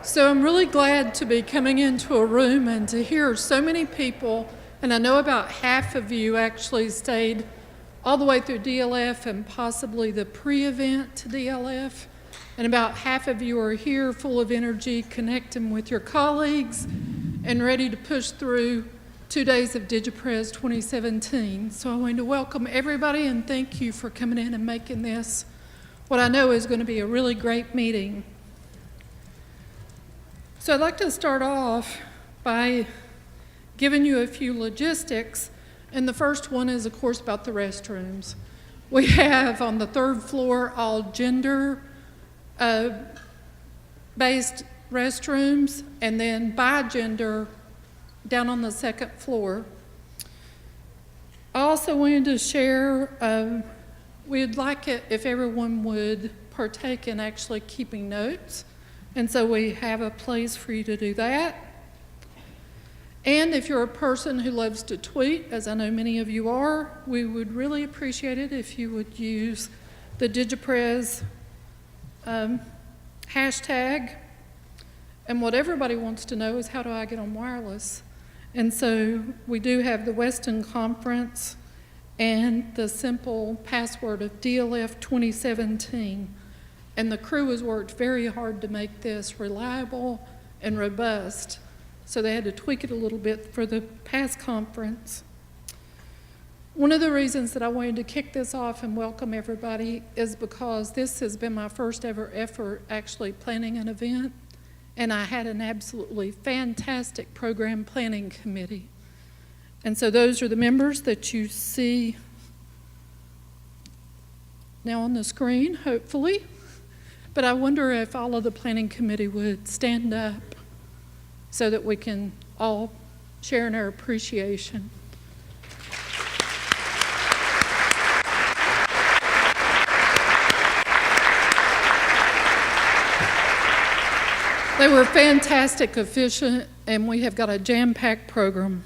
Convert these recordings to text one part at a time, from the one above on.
So I'm really glad to be coming into a room and to hear so many people, and I know about half of you actually stayed all the way through DLF and possibly the pre-event to DLF, and about half of you are here full of energy, connecting with your colleagues and ready to push through 2 days of DigiPres 2017. So I wanted to welcome everybody and thank you for coming in and making this what I know is going to be a really great meeting. So I'd like to start off by giving you a few logistics, and the first one is, of course, about the restrooms. We have on the third floor all gender-based restrooms, and then by gender down on the second floor. I also wanted to share, we'd like it if everyone would partake in actually keeping notes. And so we have a place for you to do that. And if you're a person who loves to tweet, as I know many of you are, we would really appreciate it if you would use the DigiPres hashtag. And what everybody wants to know is, how do I get on wireless? And so we do have the Weston Conference and the simple password of DLF 2017. And the crew has worked very hard to make this reliable and robust. So they had to tweak it a little bit for the past conference. One of the reasons that I wanted to kick this off and welcome everybody is because this has been my first ever effort actually planning an event. And I had an absolutely fantastic program planning committee. And so those are the members that you see now on the screen, hopefully. But I wonder if all of the planning committee would stand up so that we can all share in our appreciation. They were fantastic, efficient, and we have got a jam-packed program.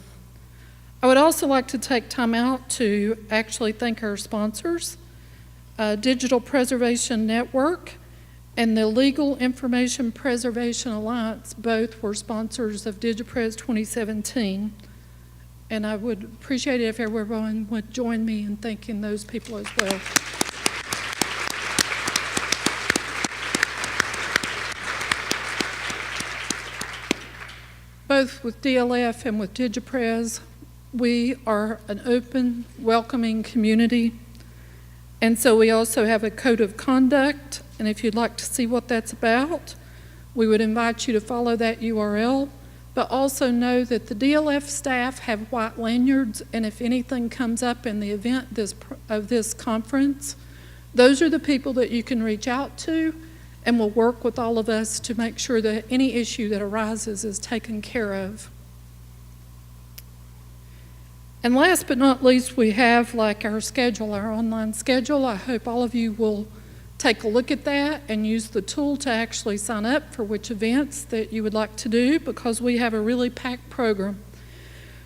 I would also like to take time out to actually thank our sponsors, Digital Preservation Network and the Legal Information Preservation Alliance. Both were sponsors of DigiPres 2017. And I would appreciate it if everyone would join me in thanking those people as well. Both with DLF and with DigiPres, we are an open, welcoming community. And so we also have a code of conduct, and if you'd like to see what that's about, we would invite you to follow that URL. But also know that the DLF staff have white lanyards, and if anything comes up in the event of this conference, those are the people that you can reach out to, and will work with all of us to make sure that any issue that arises is taken care of. And last but not least, we have like our schedule, our online schedule. I hope all of you will take a look at that and use the tool to actually sign up for which events that you would like to do, because we have a really packed program.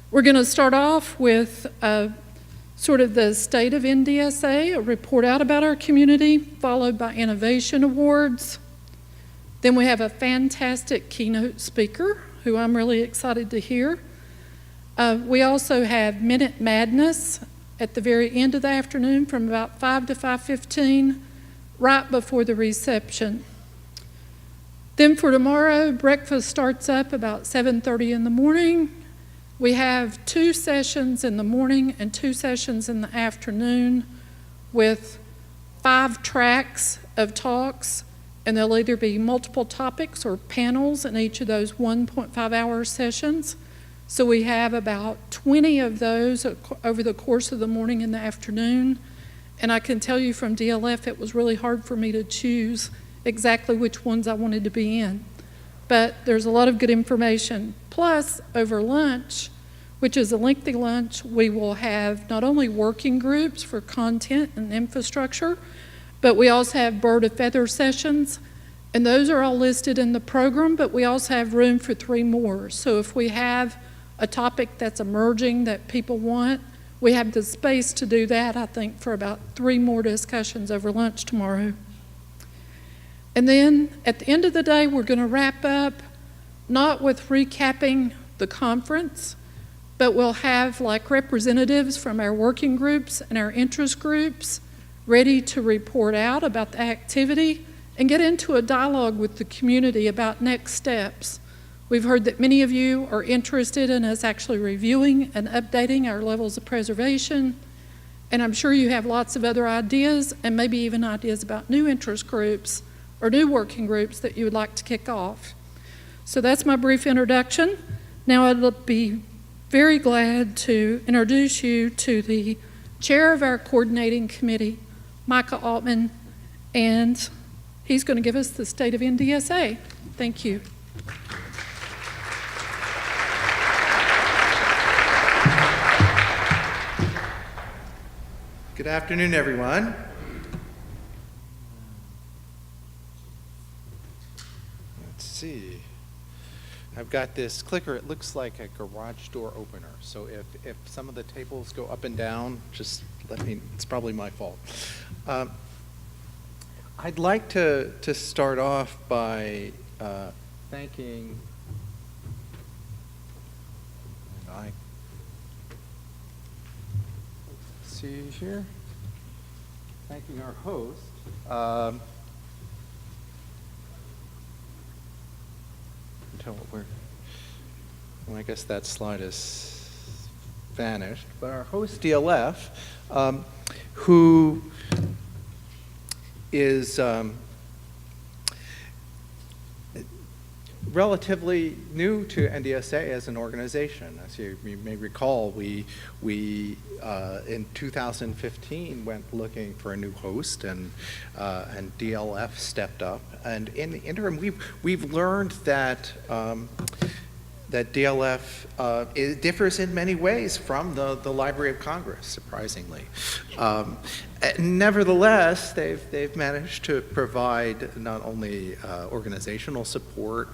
We're going to start off with sort of the state of NDSA, a report out about our community, followed by innovation awards. Then we have a fantastic keynote speaker who I'm really excited to hear. We also have Minute Madness at the very end of the afternoon from about 5 to 5:15, right before the reception. Then for tomorrow, breakfast starts up about 7:30 in the morning. We have 2 sessions in the morning and 2 sessions in the afternoon with 5 tracks of talks, and there'll either be multiple topics or panels in each of those 1.5-hour sessions. So we have about 20 of those over the course of the morning and the afternoon. And I can tell you from DLF, it was really hard for me to choose exactly which ones I wanted to be in. But there's a lot of good information. Plus, over lunch, which is a lengthy lunch, we will have not only working groups for content and infrastructure, but we also have bird of feather sessions. And those are all listed in the program, but we also have room for 3 more. So if we have a topic that's emerging that people want, we have the space to do that, I think, for about 3 more discussions over lunch tomorrow. And then at the end of the day, we're going to wrap up not with recapping the conference, but we'll have like representatives from our working groups and our interest groups ready to report out about the activity and get into a dialogue with the community about next steps. We've heard that many of you are interested in us actually reviewing and updating our levels of preservation, and I'm sure you have lots of other ideas and maybe even ideas about new interest groups or new working groups that you would like to kick off. So that's my brief introduction. Now I'd be very glad to introduce you to the chair of our coordinating committee, Micah Altman, and he's going to give us the state of NDSA. Thank you. Good afternoon, everyone. Let's see. I've got this clicker. It looks like a garage door opener. So if some of the tables go up and down, just let me, it's probably my fault. I'd like to start off by thanking, see here, thanking our host. Well, I guess that slide is vanished, but our host DLF, who is relatively new to NDSA as an organization. As you may recall, we in 2015 went looking for a new host, and DLF stepped up. And in the interim, we've learned that that DLF it differs in many ways from the Library of Congress, surprisingly. Nevertheless, they've managed to provide not only organizational support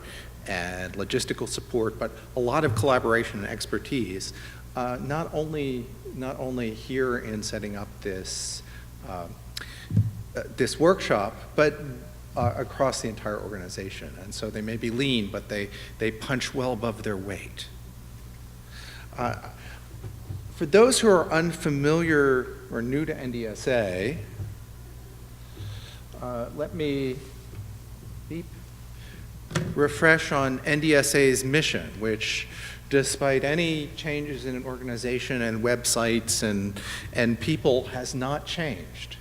and logistical support, but a lot of collaboration and expertise, not only here in setting up this this workshop, but across the entire organization. And so they may be lean, but they punch well above their weight. For those who are unfamiliar or new to NDSA, let me refresh on NDSA's mission, which, despite any changes in an organization and websites and people, has not changed.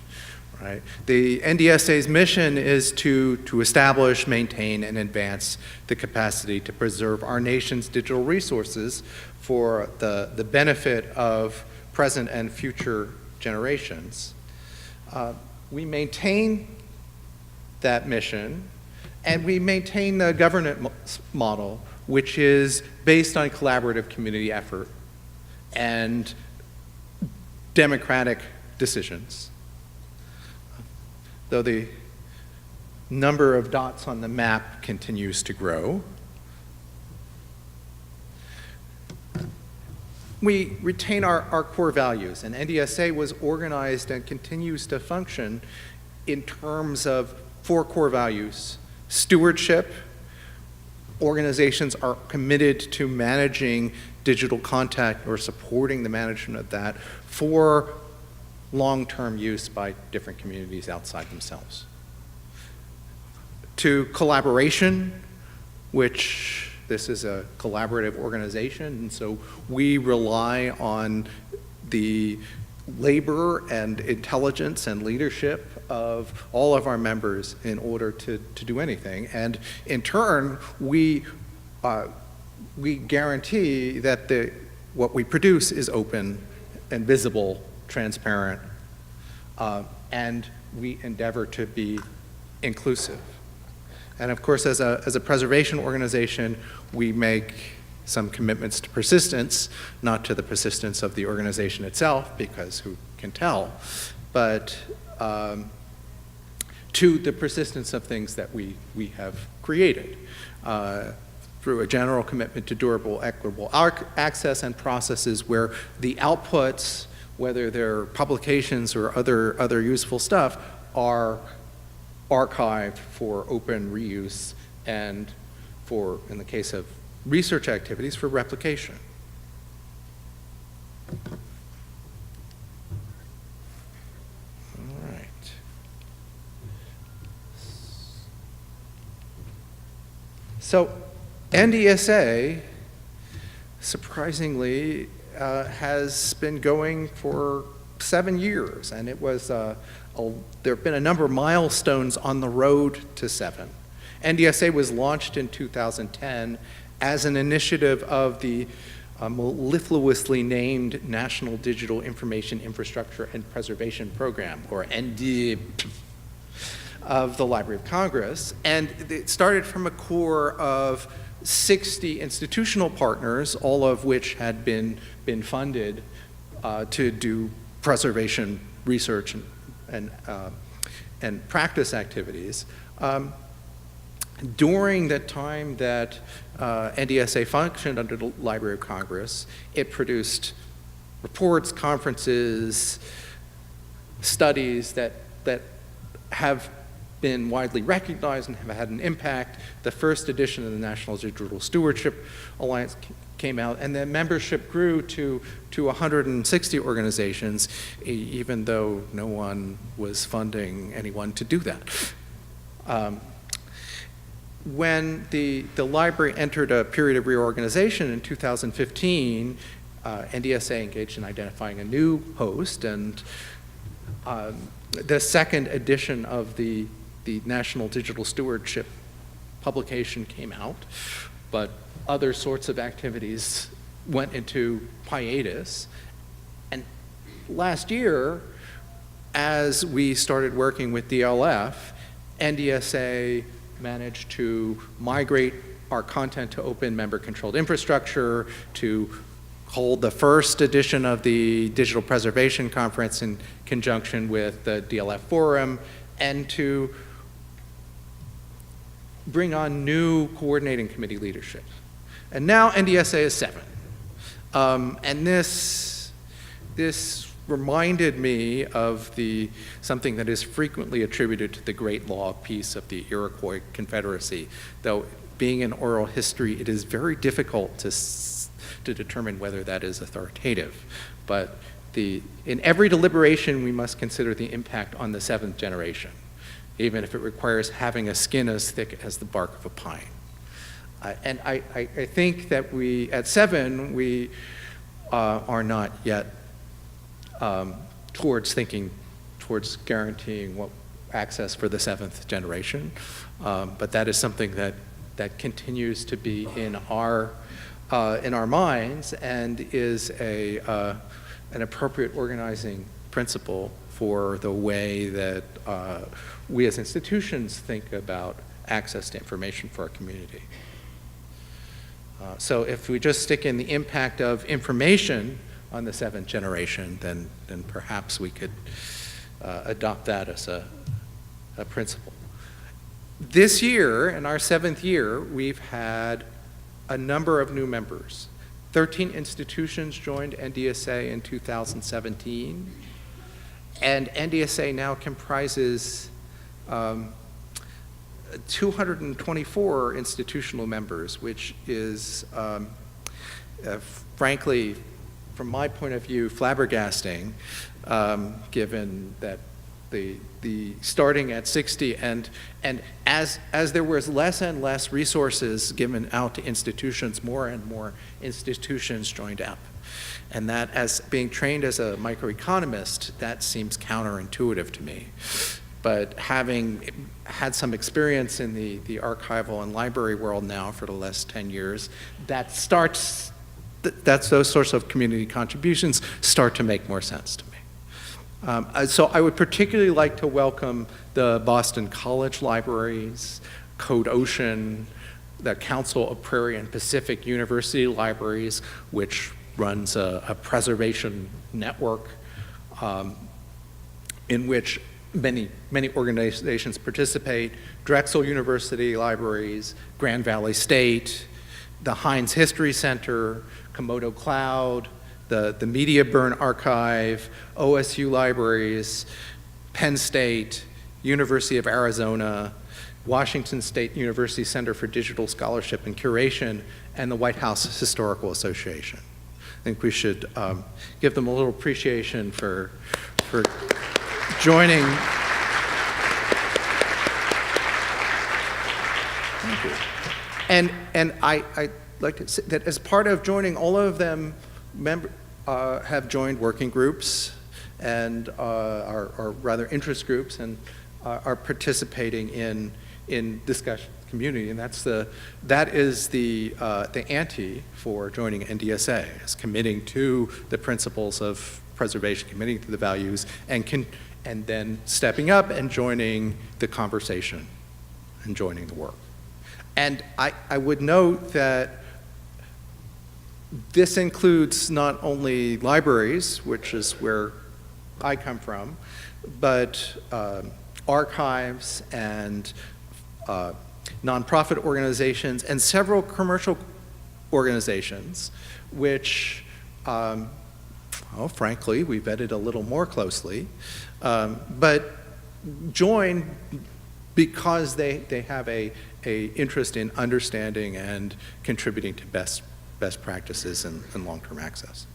Right? The NDSA's mission is to establish, maintain, and advance the capacity to preserve our nation's digital resources for the benefit of present and future generations. We maintain that mission, and we maintain the governance model, which is based on collaborative community effort and democratic decisions. Though the number of dots on the map continues to grow, we retain our core values, and NDSA was organized and continues to function in terms of 4 core values. Stewardship. Organizations are committed to managing digital content or supporting the management of that for long-term use by different communities outside themselves. To collaboration, which this is a collaborative organization, and so we rely on the labor and intelligence and leadership of all of our members in order to do anything. And in turn, we guarantee that what we produce is open and visible, transparent, and we endeavor to be inclusive. And of course, as a preservation organization, we make some commitments to persistence, not to the persistence of the organization itself, because who can tell, but to the persistence of things that we have created through a general commitment to durable, equitable access and processes where the outputs, whether they're publications or other useful stuff, are archive for open reuse and for, in the case of research activities, for replication. All right. So NDSA, surprisingly, has been going for 7 years, and it was there have been a number of milestones on the road to 7. NDSA was launched in 2010 as an initiative of the mellifluously named National Digital Information Infrastructure and Preservation Program, or NDIP, of the Library of Congress. And it started from a core of 60 institutional partners, all of which had been funded to do preservation research and practice activities. During the time that NDSA functioned under the Library of Congress, it produced reports, conferences, studies that have been widely recognized and have had an impact. The first edition of the National Digital Stewardship Alliance came out, and then membership grew to 160 organizations, even though no one was funding anyone to do that. When the library entered a period of reorganization in 2015, NDSA engaged in identifying a new host, and the second edition of the National Digital Stewardship publication came out, but other sorts of activities went into hiatus. And last year, as we started working with DLF, NDSA managed to migrate our content to open member-controlled infrastructure, to hold the first edition of the Digital Preservation Conference in conjunction with the DLF Forum, and to bring on new coordinating committee leadership. And now NDSA is 7. And this reminded me of something that is frequently attributed to the Great Law peace of the Iroquois Confederacy. Though being an oral history, it is very difficult to determine whether that is authoritative. But in every deliberation, we must consider the impact on the 7th generation, even if it requires having a skin as thick as the bark of a pine. And I think that at 7, we are not yet towards guaranteeing access for the 7th generation. But that is something that continues to be in our minds, and is an appropriate organizing principle for the way that we as institutions think about access to information for our community. So if we just stick in the impact of information on the 7th generation, then perhaps we could adopt that as a principle. This year, in our 7th year, we've had a number of new members. 13 institutions joined NDSA in 2017, and NDSA now comprises 224 institutional members, which is, frankly, from my point of view, flabbergasting, given that the starting at 60, and as there was less and less resources given out to institutions, more and more institutions joined up. And that, as being trained as a microeconomist, that seems counterintuitive to me. But having had some experience in the archival and library world now for the last 10 years, those sorts of community contributions start to make more sense to me. So I would particularly like to welcome the Boston College Libraries, Code Ocean, the Council of Prairie and Pacific University Libraries, which runs a preservation network in which many organizations participate. Drexel University Libraries, Grand Valley State, the Heinz History Center, Komodo Cloud, the Media Burn Archive, OSU Libraries, Penn State, University of Arizona, Washington State University Center for Digital Scholarship and Curation, and the White House Historical Association. I think we should give them a little appreciation for joining. Thank you. And I'd like to say that as part of joining, all of them have joined working groups and are rather interest groups, and are participating in discussion community, and that is the ante for joining NDSA, is committing to the principles of preservation, committing to the values, and then stepping up and joining the conversation and joining the work. And I would note that this includes not only libraries, which is where I come from, but archives and nonprofit organizations and several commercial organizations, which, frankly, we vetted a little more closely, but join because they have a interest in understanding and contributing to best practices and long-term access.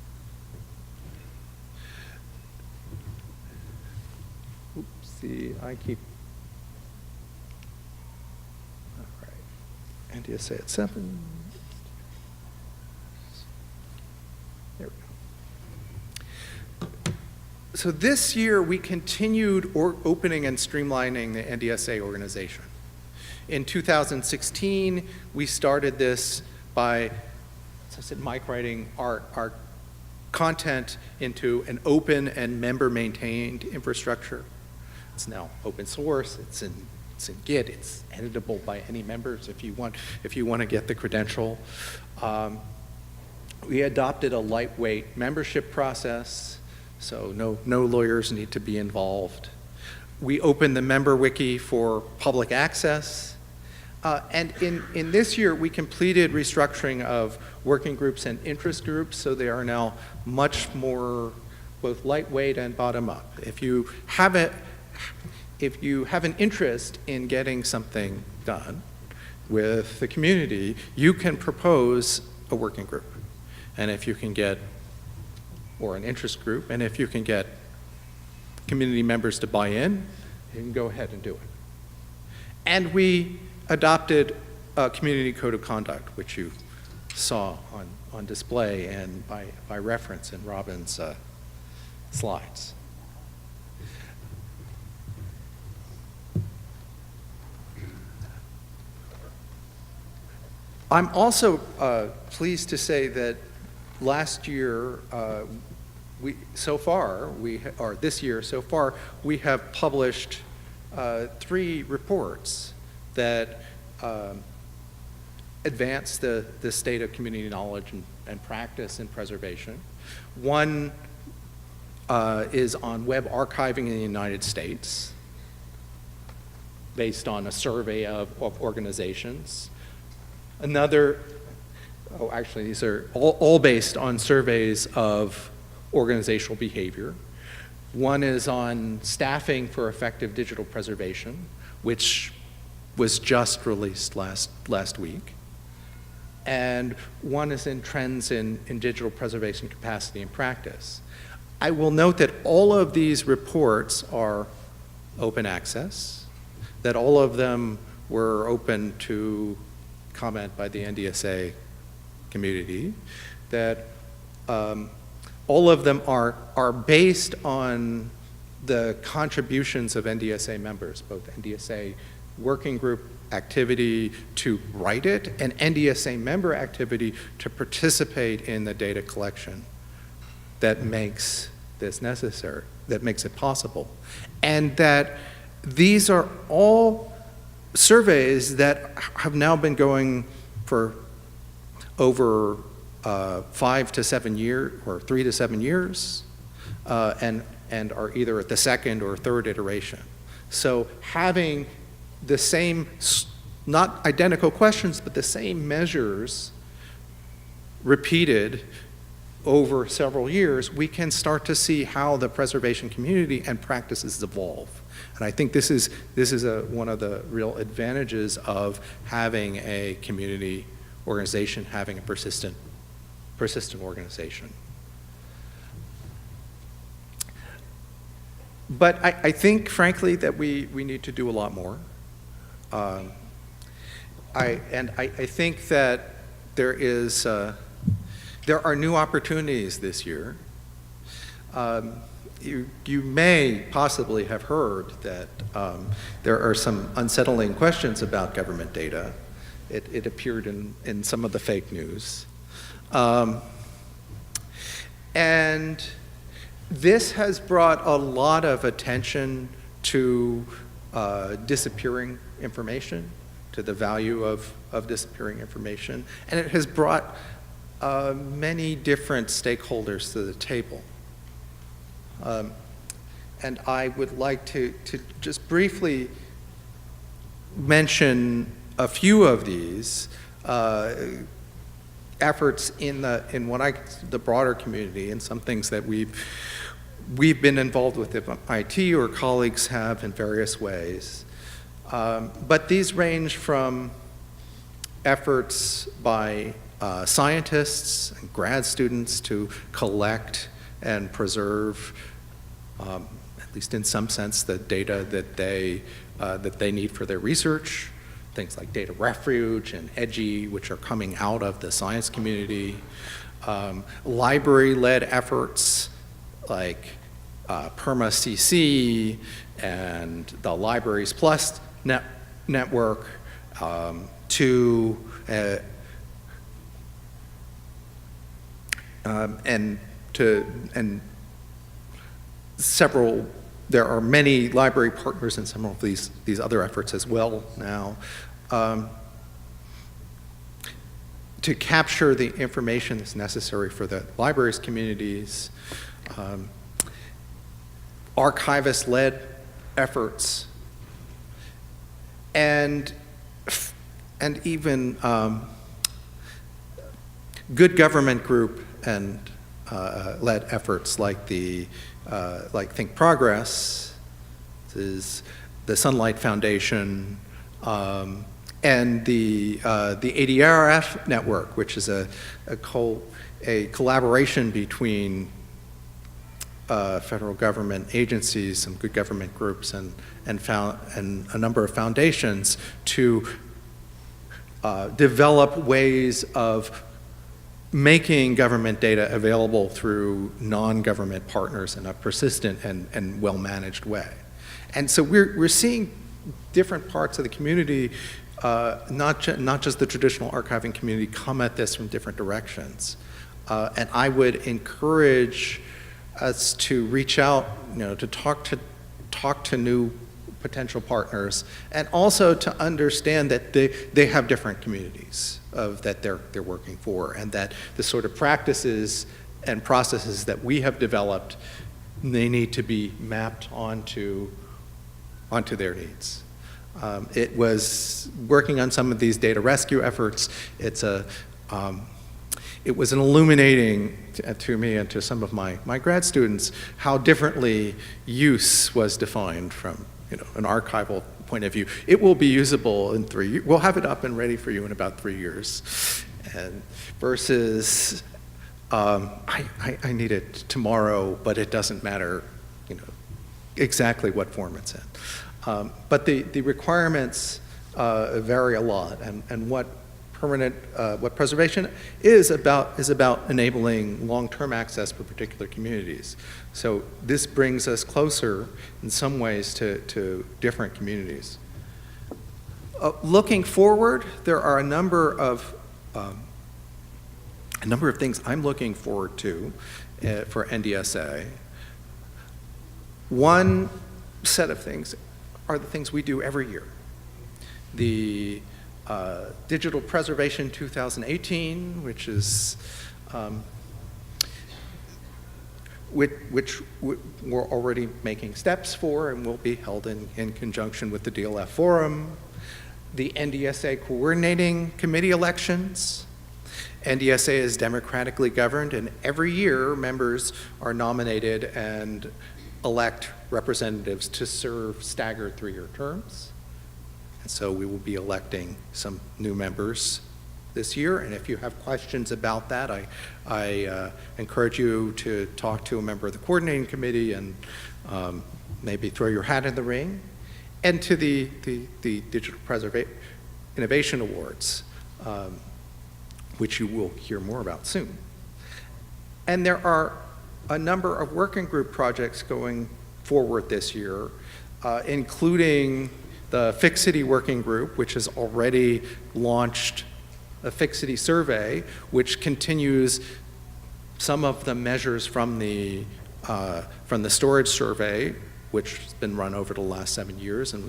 Oopsie, I keep. All right, NDSA at 7. There we go. So this year we continued opening and streamlining the NDSA organization. In 2016, we started this by, as I said, Mike writing our content into an open and member-maintained infrastructure. It's now open source. It's in Git. It's editable by any members if you want to get the credential. We adopted a lightweight membership process, so no lawyers need to be involved. We opened the member wiki for public access. And in this year, we completed restructuring of working groups and interest groups, so they are now much more both lightweight and bottom-up. If you have an interest in getting something done with the community, you can propose a working group. And if you can get, or an interest group, and if you can get community members to buy in, you can go ahead and do it. And we adopted a community code of conduct, which you saw on display and by reference in Robin's slides. I'm also pleased to say that last year, this year so far, we have published 3 reports that advance the state of community knowledge and practice in preservation. One is on web archiving in the United States, based on a survey of organizations. Another, actually these are all based on surveys of organizational behavior. One is on staffing for effective digital preservation, which was just released last week. And one is in trends in digital preservation capacity and practice. I will note that all of these reports are open access, that all of them were open to comment by the NDSA community, that all of them are based on the contributions of NDSA members, both NDSA working group activity to write it and NDSA member activity to participate in the data collection that makes this necessary, that makes it possible. And that these are all surveys that have now been going for over 5 to 7 years, or 3 to 7 years, and are either at the second or third iteration. So having the same, not identical questions, but the same measures repeated over several years, we can start to see how the preservation community and practices evolve. And I think this is one of the real advantages of having a community organization, having a persistent organization. But I think, frankly, that we need to do a lot more. I think that there are new opportunities this year. You may possibly have heard that there are some unsettling questions about government data. It appeared in some of the fake news. And this has brought a lot of attention to disappearing information, to the value of disappearing information, and it has brought many different stakeholders to the table. And I would like to just briefly mention a few of these efforts in the broader community, and some things that we've been involved with at IT or colleagues have in various ways. But these range from efforts by scientists and grad students to collect and preserve, at least in some sense, the data that they need for their research. Things like Data Refuge and EDGI, which are coming out of the science community. Library-led efforts like PermaCC and the Libraries Plus network there are many library partners in some of these other efforts as well now, to capture the information that's necessary for the libraries communities, archivist-led efforts, and even good government group and led efforts like Think Progress, is the Sunlight Foundation, and the ADRF network, which is a collaboration between federal government agencies, some good government groups, and a number of foundations to develop ways of making government data available through non-government partners in a persistent and well-managed way. And so we're seeing different parts of the community, not just the traditional archiving community, come at this from different directions. And I would encourage us to reach out, to talk to new potential partners, and also to understand that they have different communities that they're working for, and that the sort of practices and processes that we have developed, they need to be mapped onto their needs. It was working on some of these data rescue efforts. It was an illuminating to me and to some of my grad students how differently use was defined from an archival point of view. It will be usable in 3 years. We'll have it up and ready for you in about 3 years. And versus, I need it tomorrow, but it doesn't matter, exactly what form it's in. But the requirements vary a lot, and what preservation is about enabling long-term access for particular communities. So this brings us closer in some ways to different communities. Looking forward, there are a number of things I'm looking forward to for NDSA. One set of things are the things we do every year. The Digital Preservation 2018, which is which we're already making steps for and will be held in conjunction with the DLF Forum. The NDSA Coordinating Committee elections. NDSA is democratically governed, and every year members are nominated and elect representatives to serve staggered 3-year terms. And so we will be electing some new members this year. And if you have questions about that, I encourage you to talk to a member of the coordinating committee and maybe throw your hat in the ring. And to the Digital Innovation Awards, which you will hear more about soon. And there are a number of working group projects going forward this year, including the Fix City Working Group, which has already launched a Fix City survey, which continues some of the measures from the storage survey, which has been run over the last 7 years and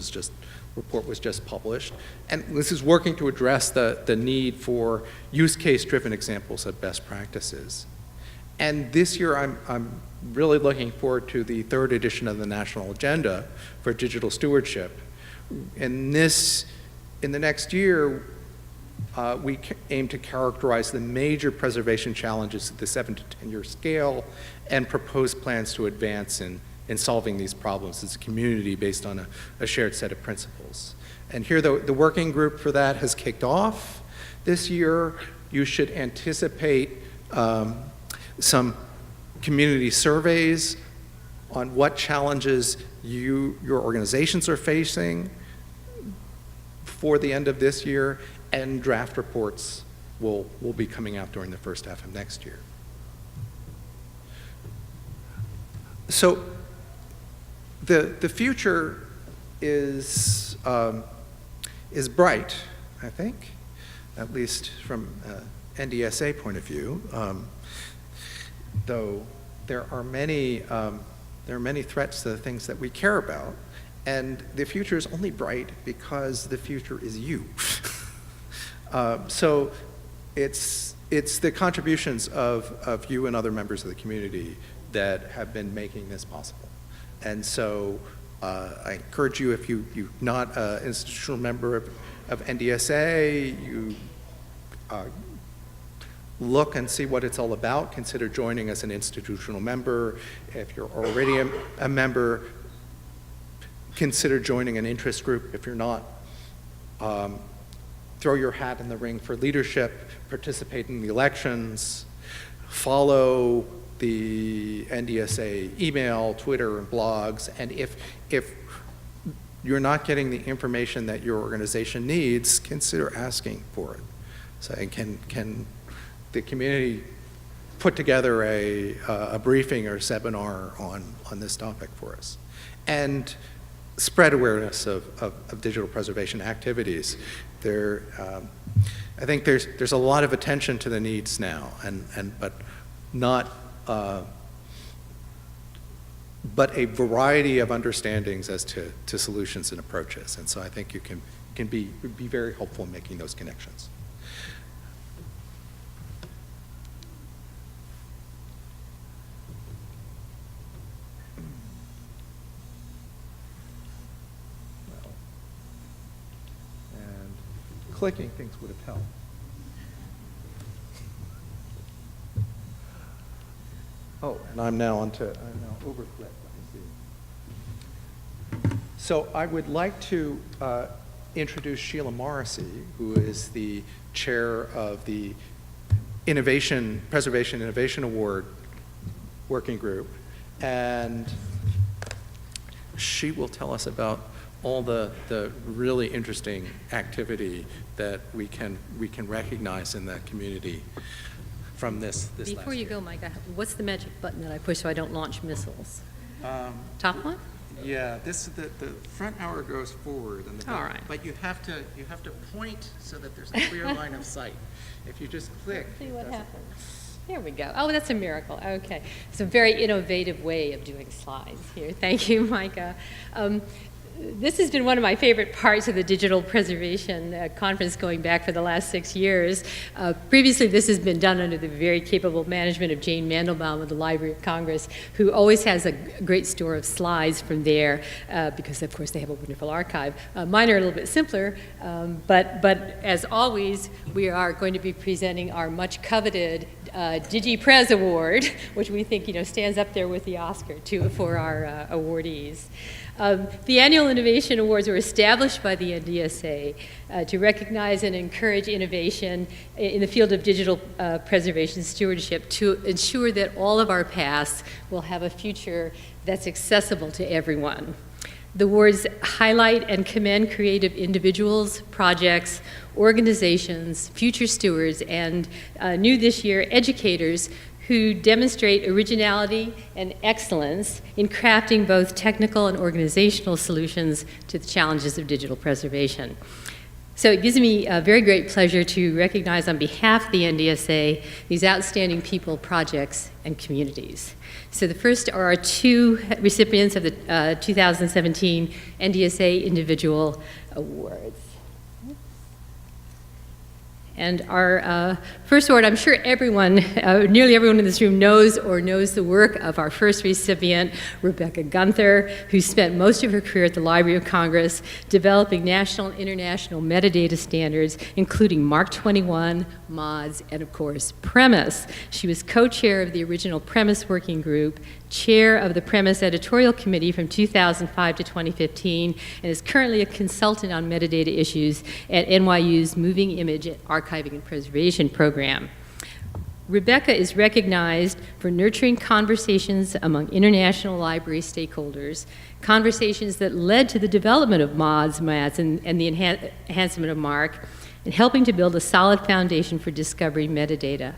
report was just published. And this is working to address the need for use case driven examples of best practices. And this year I'm really looking forward to the 3rd edition of the National Agenda for Digital Stewardship. In the next year, we aim to characterize the major preservation challenges at the 7 to 10 year scale and propose plans to advance in solving these problems as a community based on a shared set of principles. And here the working group for that has kicked off. This year, you should anticipate some community surveys on what challenges your organizations are facing for the end of this year, and draft reports will be coming out during the first half of next year. So the future is bright, I think, at least from NDSA point of view. Though there are many threats to the things that we care about, and the future is only bright because the future is you. So it's the contributions of you and other members of the community that have been making this possible. And so I encourage you, if you're not an institutional member of NDSA, you look and see what it's all about. Consider joining as an institutional member. If you're already a member, consider joining an interest group. If you're not, throw your hat in the ring for leadership, participate in the elections, follow the NDSA email, Twitter, and blogs. And if you're not getting the information that your organization needs, consider asking for it. So can the community put together a briefing or seminar on this topic for us? And spread awareness of digital preservation activities. I think there's a lot of attention to the needs now, but not but a variety of understandings as to solutions and approaches. And so I think you can be very helpful in making those connections. Clicking things would have helped. Oh, and I'm now overclicked. Let me see. So I would like to introduce Sheila Morrissey, who is the chair of the Preservation Innovation Award Working Group, and she will tell us about all the really interesting activity that we can recognize in that community from this Before you go, Micah, what's the magic button that I push so I don't launch missiles? Top one? Yeah, the front arrow goes forward, and all right. But you have to point so that there's a clear line of sight. If you just click, see what happens. There we go. Oh, that's a miracle. Okay, it's a very innovative way of doing slides here. Thank you, Micah. This has been one of my favorite parts of the Digital Preservation Conference going back for the last 6 years. Previously, this has been done under the very capable management of Jane Mandelbaum of the Library of Congress, who always has a great store of slides from there, because, of course, they have a wonderful archive. Mine are a little bit simpler, but as always, we are going to be presenting our much coveted DigiPrez Award, which we think stands up there with the Oscar for our awardees. The annual Innovation Awards were established by the NDSA to recognize and encourage innovation in the field of digital preservation stewardship to ensure that all of our past will have a future that's accessible to everyone. The awards highlight and commend creative individuals, projects, organizations, future stewards, and new this year, educators who demonstrate originality and excellence in crafting both technical and organizational solutions to the challenges of digital preservation. So it gives me a very great pleasure to recognize on behalf of the NDSA these outstanding people, projects, and communities. So the first are our two recipients of the 2017 NDSA Individual Awards. And our first award, I'm sure everyone, nearly everyone in this room knows the work of our first recipient, Rebecca Gunther, who spent most of her career at the Library of Congress developing national and international metadata standards, including MARC 21, MODS, and of course, PREMIS. She was co-chair of the original PREMIS working group, chair of the PREMIS editorial committee from 2005 to 2015, and is currently a consultant on metadata issues at NYU's Moving Image Archiving and Preservation program. Rebecca is recognized for nurturing conversations among international library stakeholders, conversations that led to the development of MODS, MADS, and the enhancement of MARC, and helping to build a solid foundation for discovery metadata.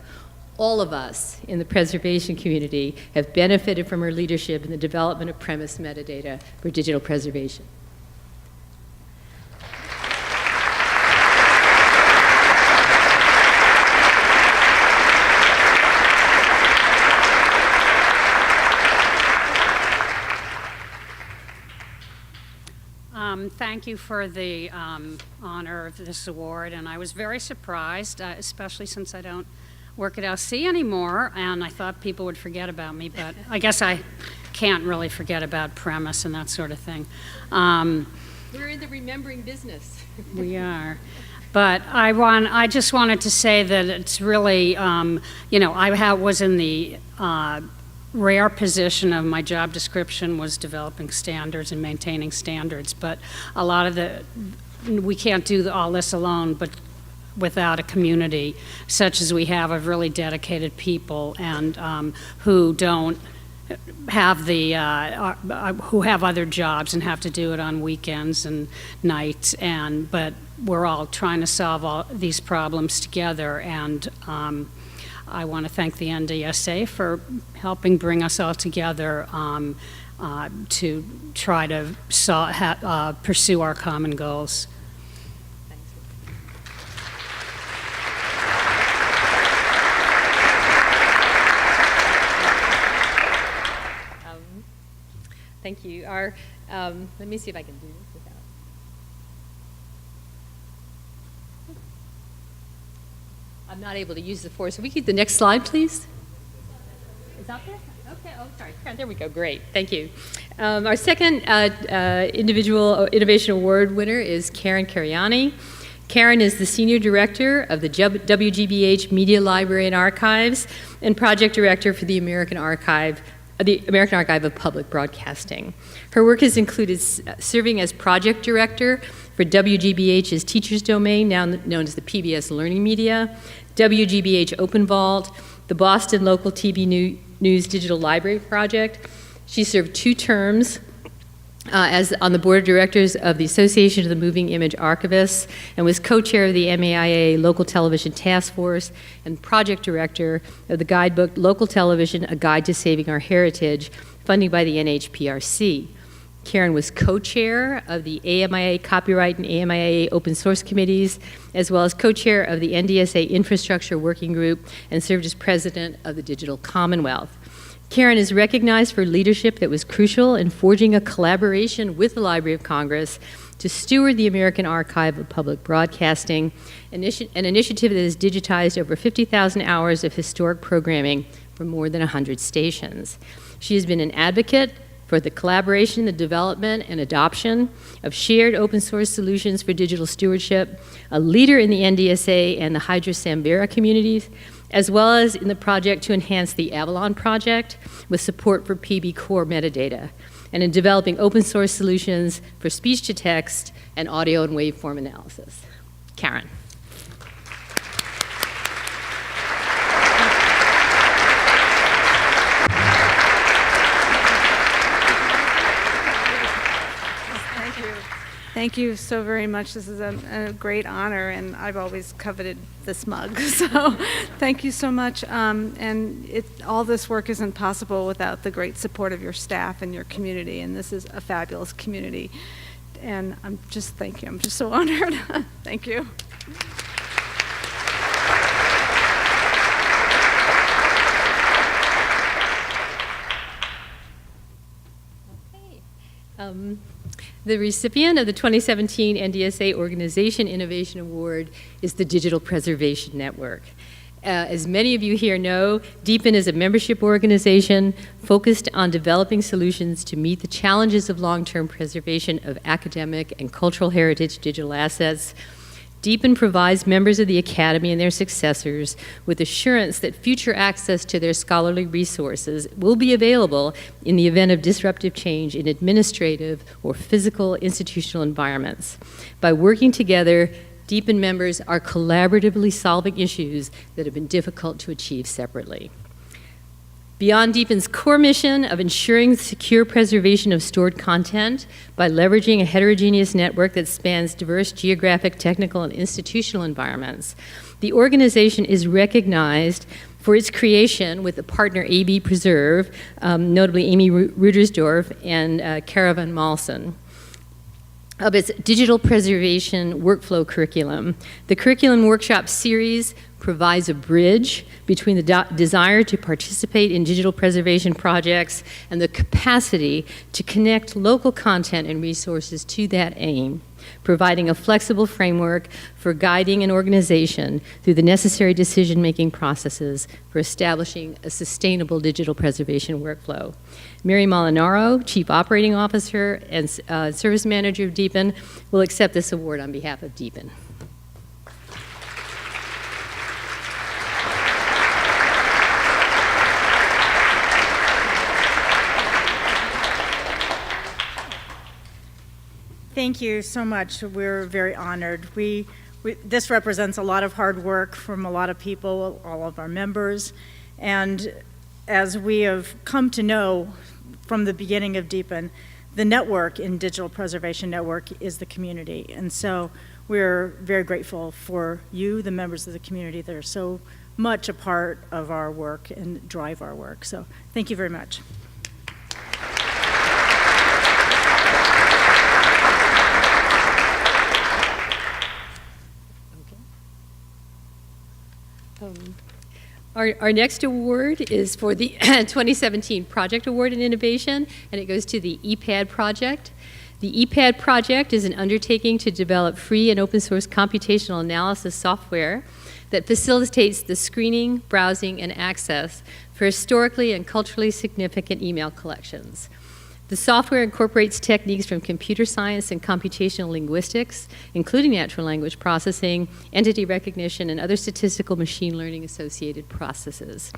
All of us in the preservation community have benefited from her leadership in the development of PREMIS metadata for digital preservation. Thank you for the honor of this award, and I was very surprised, especially since I don't work at LC anymore, and I thought people would forget about me, but I guess I can't really forget about PREMIS and that sort of thing. We're in the remembering business. We are. But I just wanted to say that it's really, I was in the rare position of my job description was developing standards and maintaining standards, but a lot of we can't do all this alone, but without a community such as we have of really dedicated people and who don't have who have other jobs and have to do it on weekends and nights, but we're all trying to solve all these problems together, and I want to thank the NDSA for helping bring us all together to try to pursue our common goals. Thank you. Let me see if I can do this without. I'm not able to use the force. So we keep the next slide, please. Is that there? Okay. Oh, sorry. There we go. Great. Thank you. Our second individual innovation award winner is Karen Cariani. Karen is the Senior Director of the WGBH Media Library and Archives and Project Director for the American Archive of Public Broadcasting. Her work has included serving as project director for WGBH's Teachers Domain, now known as the PBS Learning Media, WGBH Open Vault, the Boston Local TV News Digital Library Project. She served 2 terms as on the board of directors of the Association of the Moving Image Archivists and was co-chair of the MAIA Local Television Task Force and project director of the guidebook Local Television, A Guide to Saving Our Heritage, funding by the NHPRC. Karen was co-chair of the AMIA Copyright and AMIA Open Source Committees, as well as co-chair of the NDSA Infrastructure Working Group, and served as president of the Digital Commonwealth. Karen is recognized for leadership that was crucial in forging a collaboration with the Library of Congress to steward the American Archive of Public Broadcasting, an initiative that has digitized over 50,000 hours of historic programming from more than 100 stations. She has been an advocate for the collaboration, the development, and adoption of shared open source solutions for digital stewardship, a leader in the NDSA and the Hydra Sambera communities, as well as in the project to enhance the Avalon project with support for PB core metadata, and in developing open source solutions for speech-to-text and audio and waveform analysis. Karen. Thank you so very much. This is a great honor, and I've always coveted this mug. So thank you so much. All this work isn't possible without the great support of your staff and your community, and this is a fabulous community. And thank you. I'm just so honored. Thank you. The recipient of the 2017 NDSA Organization Innovation Award is the Digital Preservation Network. As many of you here know, DEEPN is a membership organization focused on developing solutions to meet the challenges of long-term preservation of academic and cultural heritage digital assets. DEEPN provides members of the Academy and their successors with assurance that future access to their scholarly resources will be available in the event of disruptive change in administrative or physical institutional environments. By working together, DEEPN members are collaboratively solving issues that have been difficult to achieve separately. Beyond DEEPN's core mission of ensuring secure preservation of stored content by leveraging a heterogeneous network that spans diverse geographic, technical, and institutional environments, the organization is recognized for its creation with the partner AB Preserve, notably Amy Rudersdorf and Caravan Malson, of its digital preservation workflow curriculum. The curriculum workshop series provides a bridge between the desire to participate in digital preservation projects and the capacity to connect local content and resources to that aim, providing a flexible framework for guiding an organization through the necessary decision-making processes for establishing a sustainable digital preservation workflow. Mary Molinaro, Chief Operating Officer and Service Manager of DEEPN, will accept this award on behalf of DEEPN. Thank you so much. We're very honored. This represents a lot of hard work from a lot of people, all of our members. And as we have come to know from the beginning of DEEPN, the network in Digital Preservation Network is the community. And so we're very grateful for you, the members of the community that are so much a part of our work and drive our work. So thank you very much. Our next award is for the 2017 Project Award in Innovation, and it goes to the EPAD project. The EPAD project is an undertaking to develop free and open source computational analysis software that facilitates the screening, browsing, and access for historically and culturally significant email collections. The software incorporates techniques from computer science and computational linguistics, including natural language processing, entity recognition, and other statistical machine learning associated processes.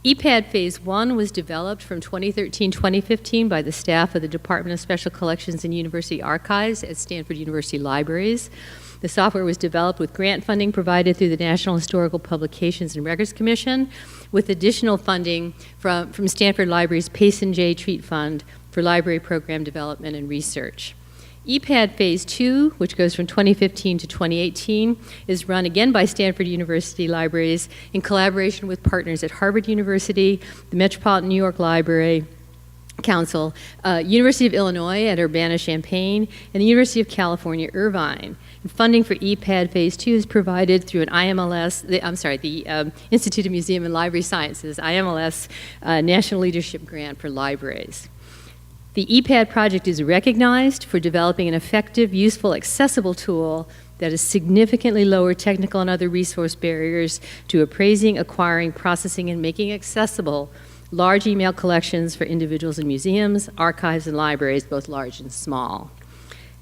EPAD Phase 1 was developed from 2013-2015 by the staff of the Department of Special Collections and University Archives at Stanford University Libraries. The software was developed with grant funding provided through the National Historical Publications and Records Commission, with additional funding from Stanford Library's Payson J. Treat Fund for library program development and research. EPAD Phase 2, which goes from 2015 to 2018, is run again by Stanford University Libraries in collaboration with partners at Harvard University, the Metropolitan New York Library Council, University of Illinois at Urbana-Champaign, and the University of California, Irvine. And funding for EPAD Phase 2 is provided through an IMLS, the Institute of Museum and Library Sciences, IMLS National Leadership Grant for Libraries. The EPAD project is recognized for developing an effective, useful, accessible tool that has significantly lowered technical and other resource barriers to appraising, acquiring, processing, and making accessible large email collections for individuals in museums, archives, and libraries, both large and small.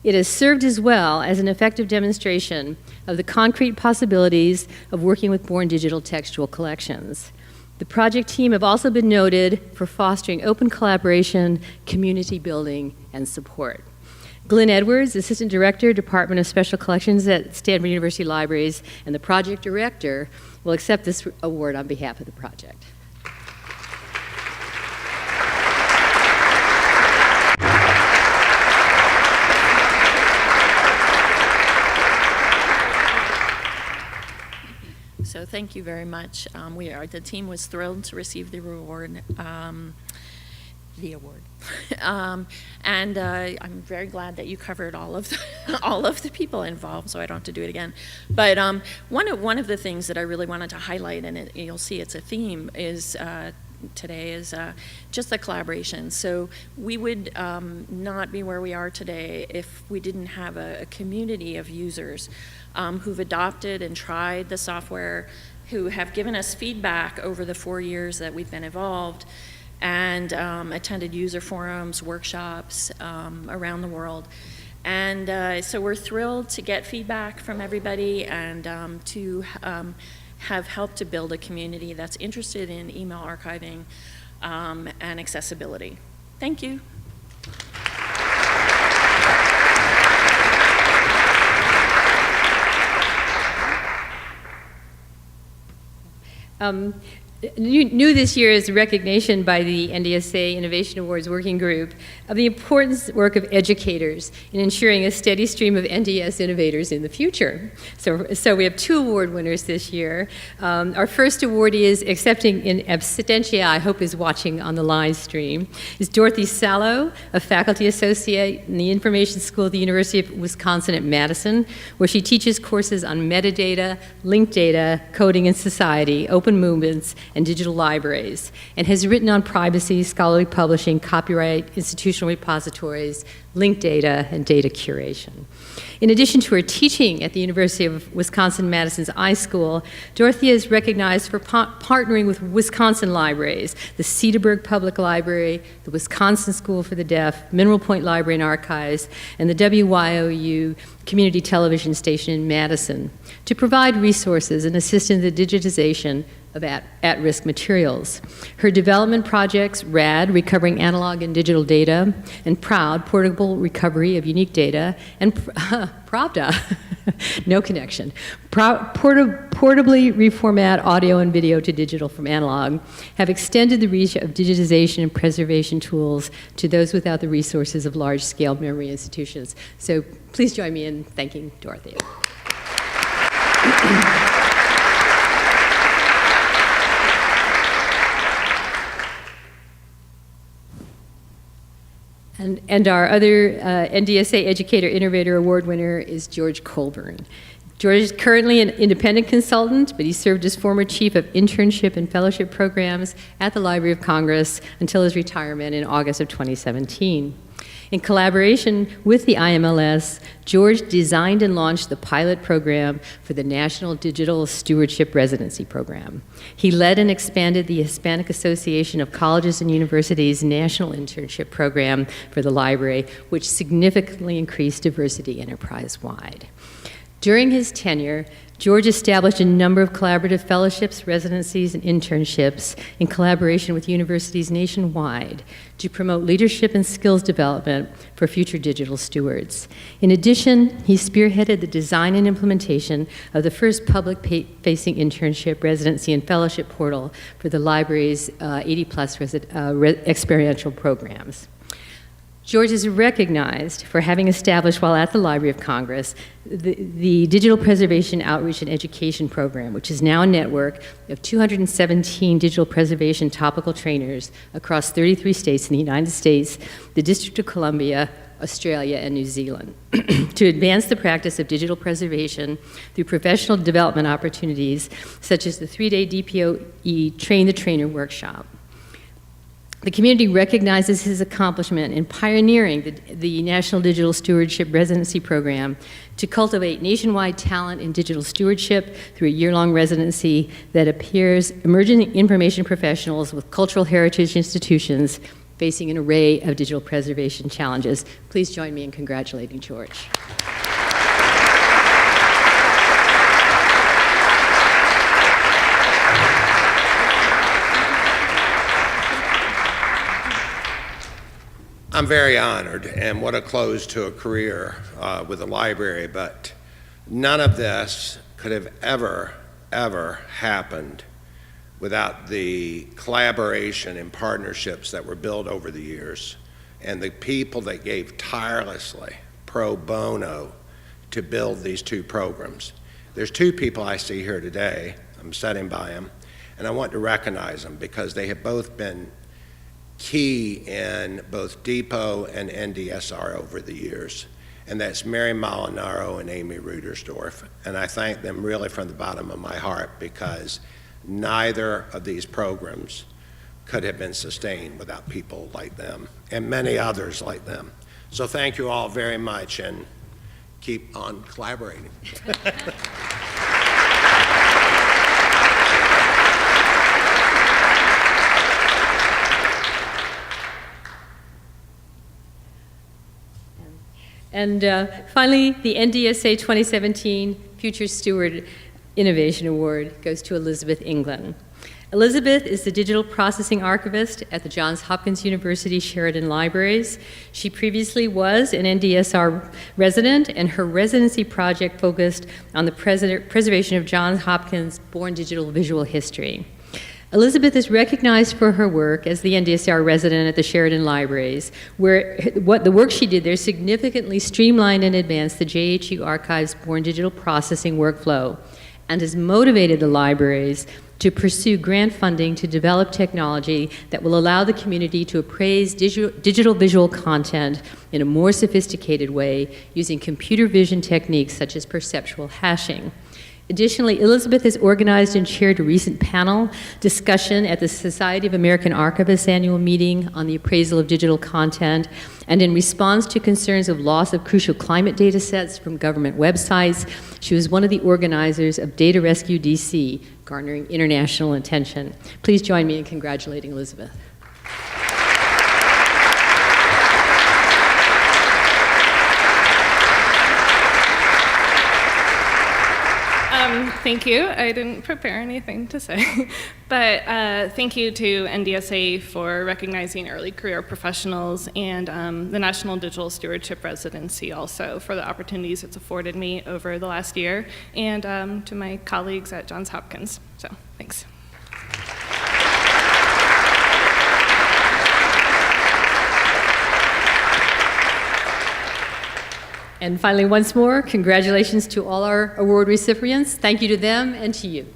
It has served as well as an effective demonstration of the concrete possibilities of working with Born Digital textual collections. The project team have also been noted for fostering open collaboration, community building, and support. Glenn Edwards, Assistant Director, Department of Special Collections at Stanford University Libraries, and the project director will accept this award on behalf of the project. So thank you very much. The team was thrilled to receive the award. And I'm very glad that you covered all of the people involved, so I don't have to do it again. But one of the things that I really wanted to highlight, and you'll see it's a theme, is today is just the collaboration. So we would not be where we are today if we didn't have a community of users who've adopted and tried the software, who have given us feedback over the 4 years that we've been involved, and attended user forums, workshops around the world. And so we're thrilled to get feedback from everybody and to have helped to build a community that's interested in email archiving and accessibility. Thank you. New this year is recognition by the NDSA Innovation Awards Working Group of the important work of educators in ensuring a steady stream of NDS innovators in the future. So we have 2 award winners this year. Our first awardee is accepting in absentia, I hope is watching on the live stream, is Dorothy Sallow, a faculty associate in the Information School at the University of Wisconsin at Madison, where she teaches courses on metadata, linked data, coding and society, open movements, and digital libraries, and has written on privacy, scholarly publishing, copyright, institutional repositories, linked data, and data curation. In addition to her teaching at the University of Wisconsin-Madison's iSchool, Dorothy is recognized for partnering with Wisconsin libraries, the Cedarburg Public Library, the Wisconsin School for the Deaf, Mineral Point Library and Archives, and the WYOU Community Television Station in Madison, to provide resources and assist in the digitization of at-risk materials. Her development projects, RAD, Recovering Analog and Digital Data, and PROUD, Portable Recovery of Unique Data, and Pravda, no connection, portably reformat audio and video to digital from analog, have extended the reach of digitization and preservation tools to those without the resources of large-scale memory institutions. So please join me in thanking Dorothy. And our other NDSA Educator Innovator Award winner is George Colburn. George is currently an independent consultant, but he served as former chief of internship and fellowship programs at the Library of Congress until his retirement in August of 2017. In collaboration with the IMLS, George designed and launched the pilot program for the National Digital Stewardship Residency Program. He led and expanded the Hispanic Association of Colleges and Universities National Internship Program for the library, which significantly increased diversity enterprise-wide. During his tenure, George established a number of collaborative fellowships, residencies, and internships in collaboration with universities nationwide to promote leadership and skills development for future digital stewards. In addition, he spearheaded the design and implementation of the first public-facing internship, residency, and fellowship portal for the library's 80-plus experiential programs. George is recognized for having established, while at the Library of Congress, the Digital Preservation Outreach and Education Program, which is now a network of 217 digital preservation topical trainers across 33 states in the United States, the District of Columbia, Australia, and New Zealand, to advance the practice of digital preservation through professional development opportunities, such as the 3-day DPOE Train the Trainer workshop. The community recognizes his accomplishment in pioneering the National Digital Stewardship Residency Program to cultivate nationwide talent in digital stewardship through a year-long residency that pairs emerging information professionals with cultural heritage institutions facing an array of digital preservation challenges. Please join me in congratulating George. I'm very honored, and what a close to a career with the library, but none of this could have ever happened without the collaboration and partnerships that were built over the years, and the people that gave tirelessly, pro bono, to build these two programs. There's two people I see here today. I'm sitting by them, and I want to recognize them because they have both been key in both Depot and NDSR over the years, and that's Mary Molinaro and Amy Rudersdorf. And I thank them really from the bottom of my heart because neither of these programs could have been sustained without people like them and many others like them. So thank you all very much and keep on collaborating. And finally, the NDSA 2017 Future Steward Innovation Award goes to Elizabeth England. Elizabeth is the digital processing archivist at the Johns Hopkins University Sheridan Libraries. She previously was an NDSR resident, and her residency project focused on the preservation of Johns Hopkins Born Digital Visual History. Elizabeth is recognized for her work as the NDSR resident at the Sheridan Libraries, where the work she did there significantly streamlined and advanced the JHU Archive's Born Digital Processing workflow, and has motivated the libraries to pursue grant funding to develop technology that will allow the community to appraise digital visual content in a more sophisticated way using computer vision techniques such as perceptual hashing. Additionally, Elizabeth has organized and chaired a recent panel discussion at the Society of American Archivists annual meeting on the appraisal of digital content, and in response to concerns of loss of crucial climate data sets from government websites, she was one of the organizers of Data Rescue DC, garnering international attention. Please join me in congratulating Elizabeth. Thank you. I didn't prepare anything to say, but thank you to NDSA for recognizing early career professionals and the National Digital Stewardship Residency also for the opportunities it's afforded me over the last year, and to my colleagues at Johns Hopkins. So, thanks. And finally, once more, congratulations to all our award recipients. Thank you to them and to you.